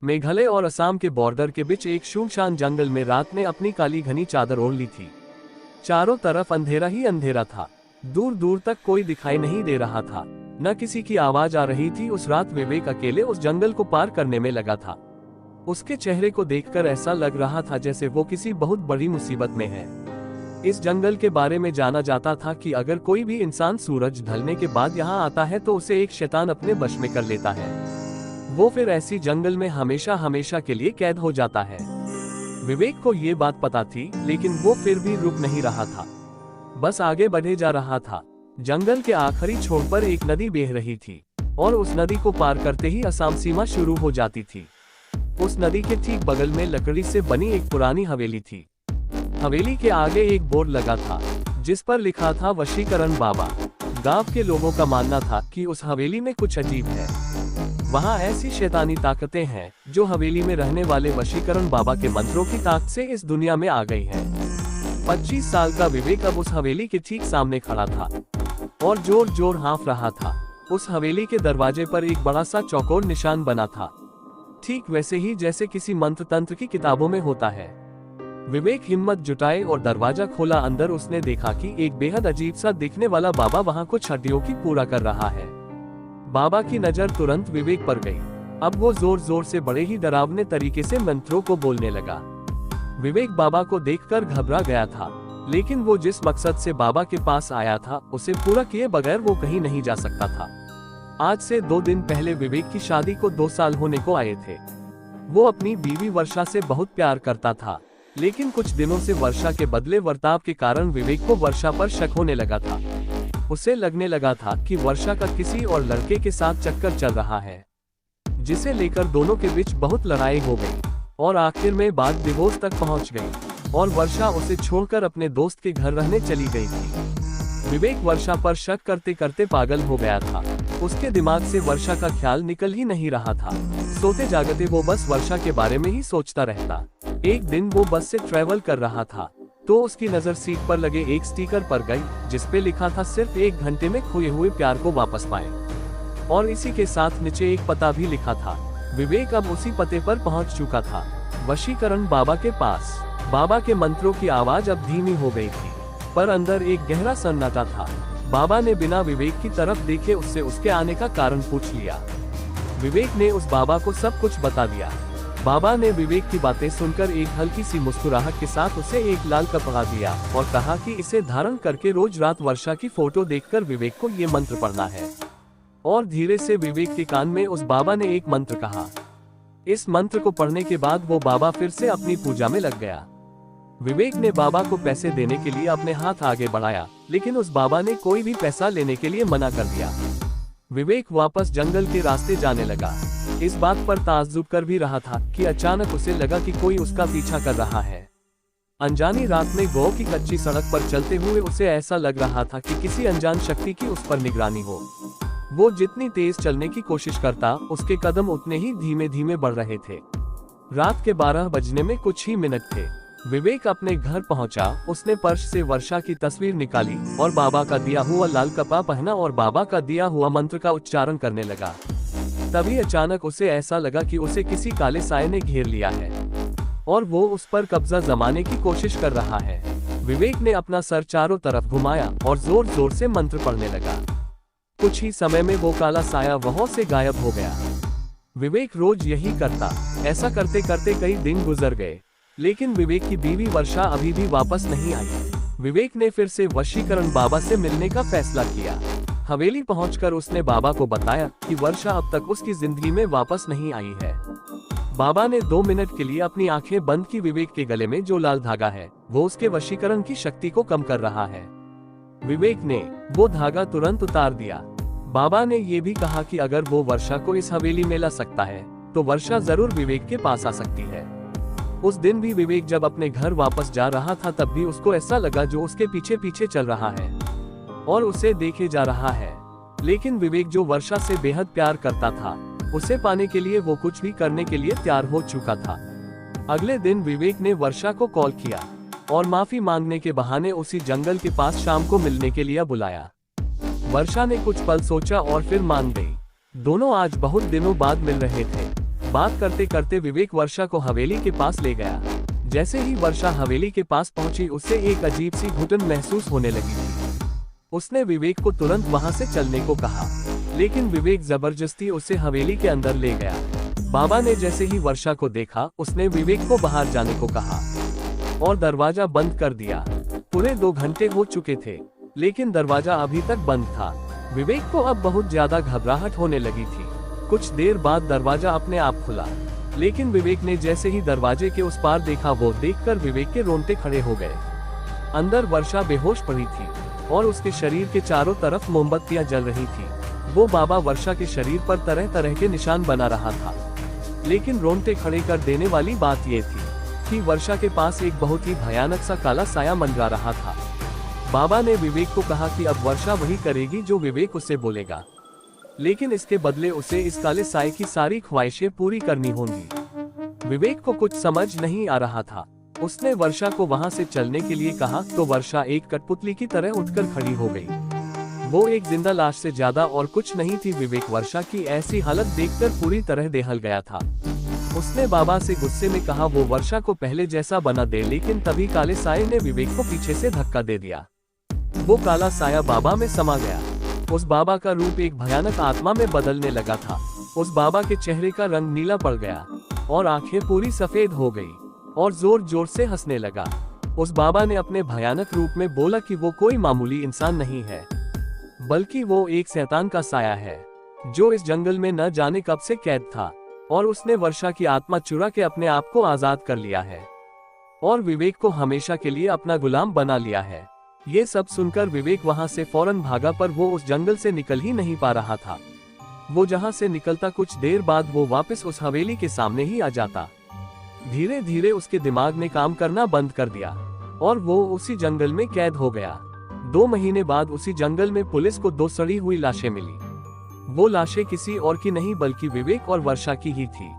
मेघालय और असम के बॉर्डर के बीच एक सुनसान जंगल में रात ने अपनी काली घनी चादर ओढ़ ली थी। चारों तरफ अंधेरा ही अंधेरा था। दूर दूर तक कोई दिखाई नहीं दे रहा था, न किसी की आवाज आ रही थी। उस रात विवेक अकेले उस जंगल को पार करने में लगा था। उसके चेहरे को देखकर ऐसा लग रहा था जैसे वो किसी बहुत बड़ी मुसीबत में है। इस जंगल के बारे में जाना जाता था कि अगर कोई भी इंसान सूरज ढलने के बाद यहाँ आता है तो उसे एक शैतान अपने वश में कर लेता है। वो फिर ऐसी जंगल में हमेशा हमेशा के लिए कैद हो जाता है। विवेक को ये बात पता थी, लेकिन वो फिर भी रुक नहीं रहा था, बस आगे बढ़े जा रहा था। जंगल के आखिरी छोर पर एक नदी बह रही थी और उस नदी को पार करते ही असम सीमा शुरू हो जाती थी। उस नदी के ठीक बगल में लकड़ी से बनी एक पुरानी हवेली थी। हवेली के आगे एक बोर्ड लगा था जिस पर लिखा था वशीकरण बाबा। गांव के लोगों का मानना था कि उस हवेली में कुछ अजीब है। वहां ऐसी शैतानी ताकतें हैं जो हवेली में रहने वाले वशीकरण बाबा के मंत्रों की ताकत से इस दुनिया में आ गई हैं। 25 साल का विवेक अब उस हवेली के ठीक सामने खड़ा था और जोर जोर हाँफ रहा था। उस हवेली के दरवाजे पर एक बड़ा सा चौकोर निशान बना था, ठीक वैसे ही जैसे किसी मंत्र तंत्र की किताबों में होता है। विवेक हिम्मत जुटाए और दरवाजा खोला। अंदर उसने देखा कि एक बेहद अजीब सा दिखने वाला बाबा वहां कुछ हड्डियों की पूरा कर रहा है। बाबा की नजर तुरंत विवेक पर गई। अब वो जोर जोर से बड़े ही डरावने तरीके से मंत्रों को बोलने लगा। विवेक बाबा को देखकर घबरा गया था, लेकिन वो जिस मकसद से बाबा के पास आया था उसे पूरा किए बगैर वो कहीं नहीं जा सकता था। आज से 2 दिन पहले विवेक की शादी को 2 साल होने को आए थे। वो अपनी बीवी वर्षा से बहुत प्यार करता था, लेकिन कुछ दिनों से वर्षा के बदले बर्ताव के कारण विवेक को वर्षा पर शक होने लगा था। उसे लगने लगा था कि वर्षा का किसी और लड़के के साथ चक्कर चल रहा है, जिसे लेकर दोनों के बीच बहुत लड़ाई हो गई और आखिर में बात डिवोर्स तक पहुंच गई और वर्षा उसे छोड़कर अपने दोस्त के घर रहने चली गई थी। विवेक वर्षा पर शक करते करते पागल हो गया था। उसके दिमाग से वर्षा का ख्याल निकल ही नहीं रहा था। सोते जागते वो बस वर्षा के बारे में ही सोचता रहता। एक दिन वो बस से ट्रेवल कर रहा था तो उसकी नजर सीट पर लगे एक स्टिकर पर गई जिस पे लिखा था सिर्फ 1 घंटे में खोए हुए प्यार को वापस पाएं, और इसी के साथ नीचे एक पता भी लिखा था। विवेक अब उसी पते पर पहुंच चुका था, वशीकरण बाबा के पास। बाबा के मंत्रों की आवाज अब धीमी हो गई थी, पर अंदर एक गहरा सन्नाटा था। बाबा ने बिना विवेक की तरफ देखे उससे उसके आने का कारण पूछ लिया। विवेक ने उस बाबा को सब कुछ बता दिया। बाबा ने विवेक की बातें सुनकर एक हल्की सी मुस्कुराहट के साथ उसे एक लाल कपड़ा दिया और कहा कि इसे धारण करके रोज रात वर्षा की फोटो देखकर विवेक को ये मंत्र पढ़ना है। और धीरे से विवेक के कान में उस बाबा ने एक मंत्र कहा। इस मंत्र को पढ़ने के बाद वो बाबा फिर से अपनी पूजा में लग गया। विवेक ने बाबा को पैसे देने के लिए अपने हाथ आगे बढ़ाया, लेकिन उस बाबा ने कोई भी पैसा लेने के लिए मना कर दिया। विवेक वापस जंगल के रास्ते जाने लगा। इस बात पर ताज्जुब कर भी रहा था कि अचानक उसे लगा कि कोई उसका पीछा कर रहा है। अनजानी रात में गांव की कच्ची सड़क पर चलते हुए उसे ऐसा लग रहा था कि किसी अनजान शक्ति की उस पर निगरानी हो। वो जितनी तेज चलने की कोशिश करता, उसके कदम उतने ही धीमे धीमे बढ़ रहे थे। रात के 12 बजने में कुछ ही मिनट थे। विवेक अपने घर पहुंचा। उसने पर्स से वर्षा की तस्वीर निकाली और बाबा का दिया हुआ लाल कपड़ा पहना और बाबा का दिया हुआ मंत्र का उच्चारण करने लगा। तभी अचानक उसे ऐसा लगा कि उसे किसी काले साये ने घेर लिया है और वो उस पर कब्जा जमाने की कोशिश कर रहा है। विवेक ने अपना सर चारों तरफ घुमाया और जोर जोर से मंत्र पढ़ने लगा। कुछ ही समय में वो काला साया वहां से गायब हो गया। विवेक रोज यही करता। ऐसा करते करते कई दिन गुजर गए, लेकिन विवेक की बीवी वर्षा अभी भी वापस नहीं आई। विवेक ने फिर से वशीकरण बाबा से मिलने का फैसला किया। हवेली पहुंचकर उसने बाबा को बताया कि वर्षा अब तक उसकी जिंदगी में वापस नहीं आई है। बाबा ने 2 मिनट के लिए अपनी आंखें बंद की। विवेक के गले में जो लाल धागा है वो उसके वशीकरण की शक्ति को कम कर रहा है। विवेक ने वो धागा तुरंत उतार दिया। बाबा ने ये भी कहा कि अगर वो वर्षा को इस हवेली में ला सकता है तो वर्षा जरूर विवेक के पास आ सकती है। उस दिन भी विवेक जब अपने घर वापस जा रहा था तब भी उसको ऐसा लगा जो उसके पीछे पीछे चल रहा है और उसे देखे जा रहा है। लेकिन विवेक जो वर्षा से बेहद प्यार करता था, उसे पाने के लिए वो कुछ भी करने के लिए तैयार हो चुका था। अगले दिन विवेक ने वर्षा को कॉल किया और माफी मांगने के बहाने उसी जंगल के पास शाम को मिलने के लिए बुलाया। वर्षा ने कुछ पल सोचा और फिर मान गई। दोनों आज बहुत दिनों बाद मिल रहे थे। बात करते करते विवेक वर्षा को हवेली के पास ले गया। जैसे ही वर्षा हवेली के पास पहुंची उसे एक अजीब सी घुटन महसूस होने लगी थी। उसने विवेक को तुरंत वहां से चलने को कहा, लेकिन विवेक जबरदस्ती उसे हवेली के अंदर ले गया। बाबा ने जैसे ही वर्षा को देखा उसने विवेक को बाहर जाने को कहा और दरवाजा बंद कर दिया। पूरे 2 घंटे हो चुके थे, लेकिन दरवाजा अभी तक बंद था। विवेक को अब बहुत ज्यादा घबराहट होने लगी थी। कुछ देर बाद दरवाजा अपने आप खुला, लेकिन विवेक ने जैसे ही दरवाजे के उस पार देखा वो देखकर विवेक के रोंगटे खड़े हो गए। अंदर वर्षा बेहोश पड़ी थी और उसके शरीर के चारों तरफ मोमबत्तियां जल रही थी। वो बाबा वर्षा के शरीर पर तरह तरह के निशान बना रहा था, लेकिन रोंगटे खड़े कर देने वाली बात ये थी कि वर्षा के पास एक बहुत ही भयानक सा काला साया मंडरा रहा था। बाबा ने विवेक को कहा कि अब वर्षा वही करेगी जो विवेक उससे बोलेगा, लेकिन इसके बदले उसे इस काले साए की सारी ख्वाहिशें पूरी करनी होंगी। विवेक को कुछ समझ नहीं आ रहा था। उसने वर्षा को वहां से चलने के लिए कहा तो वर्षा एक कठपुतली की तरह उठकर खड़ी हो गई। वो एक जिंदा लाश से ज्यादा और कुछ नहीं थी। विवेक वर्षा की ऐसी हालत देखकर पूरी तरह दहल गया था। उसने बाबा से गुस्से में कहा वो वर्षा को पहले जैसा बना दे, लेकिन तभी काले साए ने विवेक को पीछे से धक्का दे दिया। वो काला साया बाबा में समा गया। उस बाबा का रूप एक भयानक आत्मा में बदलने लगा था। उस बाबा के चेहरे का रंग नीला पड़ गया और आंखें पूरी सफेद हो गई और जोर जोर से हंसने लगा। उस बाबा ने अपने भयानक रूप में बोला कि वो कोई मामूली इंसान नहीं है, बल्कि वो एक शैतान का साया है जो इस जंगल में न जाने कब से कैद था, और उसने वर्षा की आत्मा चुरा के अपने आप को आजाद कर लिया है और विवेक को हमेशा के लिए अपना गुलाम बना लिया है। ये सब सुनकर विवेक वहां से फौरन भागा, पर वो उस जंगल से निकल ही नहीं पा रहा था। वो जहां से निकलता कुछ देर बाद वो वापस उस हवेली के सामने ही आ जाता। धीरे धीरे उसके दिमाग ने काम करना बंद कर दिया और वो उसी जंगल में कैद हो गया। 2 महीने बाद उसी जंगल में पुलिस को 2 सड़ी हुई लाशें मिली। वो लाशें किसी और की नहीं बल्कि विवेक और वर्षा की ही थी।